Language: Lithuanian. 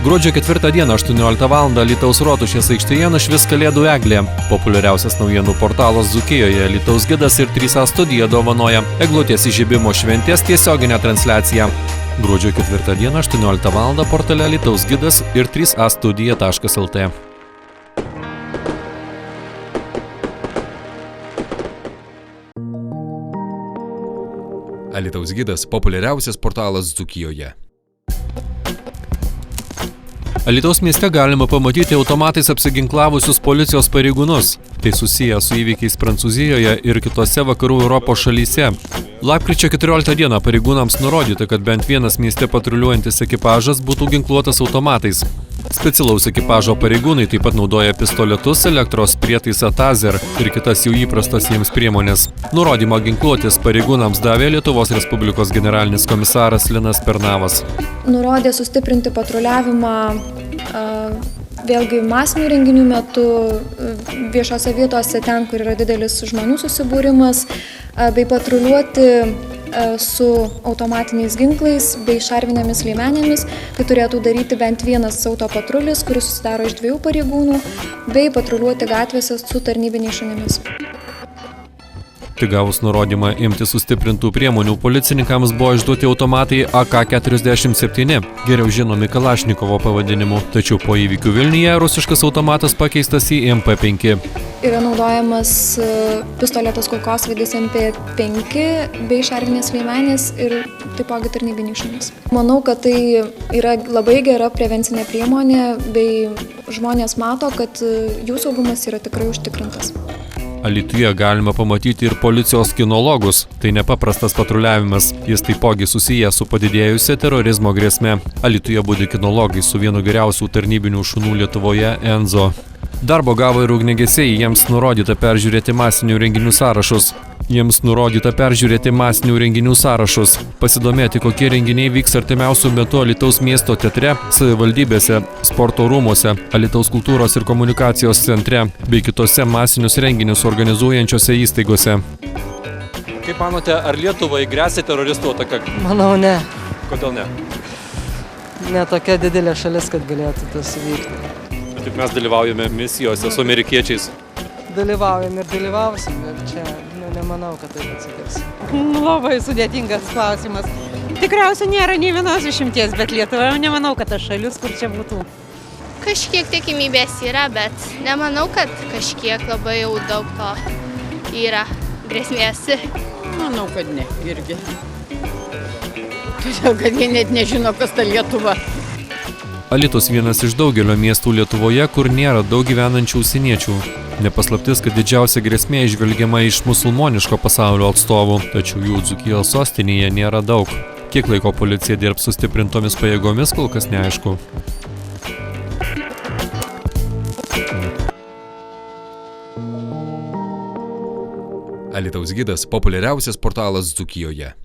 Gruodžio 4 dieną 18 val. Alytaus Rotušės aikštėje nušvis Kalėdų eglė. Populiariausias naujienų portalas Dzūkijoje Alytaus gidas ir 3A studija dovanoja eglutės įžiebimo šventės tiesioginę transliaciją. Gruodžio 4 dieną 18 val. Portale Alytaus gidas ir 3A studija.lt. Alytaus gidas – populiariausias portalas Dzūkijoje. Alytaus mieste galima pamatyti automatais apsiginklavusius policijos pareigūnus. Tai susiję su įvykiais Prancūzijoje ir kitose vakarų Europos šalyse. Lapkričio 14 dieną pareigūnams nurodyta, kad bent vienas mieste patruliuojantis ekipažas būtų ginkluotas automatais. Specialaus ekipažo pareigūnai taip pat naudoja pistoletus, elektros prietaisą Taser ir kitas jų įprastas jiems priemonės. Nurodymą ginkluotis pareigūnams davė Lietuvos Respublikos generalinis komisaras Linas Pernavas. Nurodė sustiprinti patruliavimą vėlgi masinių renginių metu, viešose vietose ten, kur yra didelis žmonių susibūrimas, bei patruliuoti su automatiniais ginklais bei šarvinėmis liemenėmis. Tai turėtų daryti bent vienas autopatrulis, kuris susidaro iš 2 pareigūnų, bei patruliuoti gatvėse su tarnybiniais šunimis. Tik gavus nurodymą imti sustiprintų priemonių, policininkams buvo išduoti automatai AK-47, geriau žinomi Kalašnikovo pavadinimu. Tačiau po įvykių Vilniuje rusiškas automatas pakeistas į MP5. Yra naudojamas pistoletas kulkosvaidis MP5 bei šarvinės liemenės ir taipogi tarnybiniai šunys. Manau, kad tai yra labai gera prevencinė priemonė, bei žmonės mato, kad jų saugumas yra tikrai užtikrintas. Alytuje galima pamatyti ir policijos kinologus. Tai nepaprastas patruliavimas. Jis taipogi susijęs su padidėjusia terorizmo grėsme. Alytuje budi kinologai su vienu geriausių tarnybinių šunų Lietuvoje Enzo. Darbo gavo ir ugniagesiai, jiems nurodyta peržiūrėti masinių renginių sąrašus. Pasidomėti, kokie renginiai vyks artimiausių metų Alytaus miesto teatre, savivaldybėse, sporto rūmuose, Alytaus kultūros ir komunikacijos centre bei kitose masinius renginius organizuojančiose įstaigose. Kaip manote, ar Lietuvai gresia teroristų ataka? Manau, ne. Kodėl ne? Ne tokia didelė šalis, kad galėtų tas įvykti. Taip mes dalyvaujame misijose su amerikiečiais. Dalyvaujam ir dalyvausim, ir čia nemanau, kad taip atsitiks. Labai sudėtingas klausimas. Tikriausiai nėra nei vienos išimties, bet Lietuvoje nemanau, kad tas šalis, kur čia būtų. Kažkiek tikimybės yra, bet nemanau, kad kažkiek labai jau daug to yra grėsmės. Manau, kad ne, irgi. Todėl, kad jie net nežino, kas ta Lietuva. Alytus vienas iš daugelio miestų Lietuvoje, kur nėra daug gyvenančių užsieniečių. Nepaslaptis, kad didžiausia grėsmė žvelgiama iš musulmoniško pasaulio atstovų, tačiau jų Dzūkijos sostinėje nėra daug. Kiek laiko policija dirbs sustiprintomis pajėgomis, kol kas neaišku. Alytaus gidas – populiariausias portalas Dzūkijoje.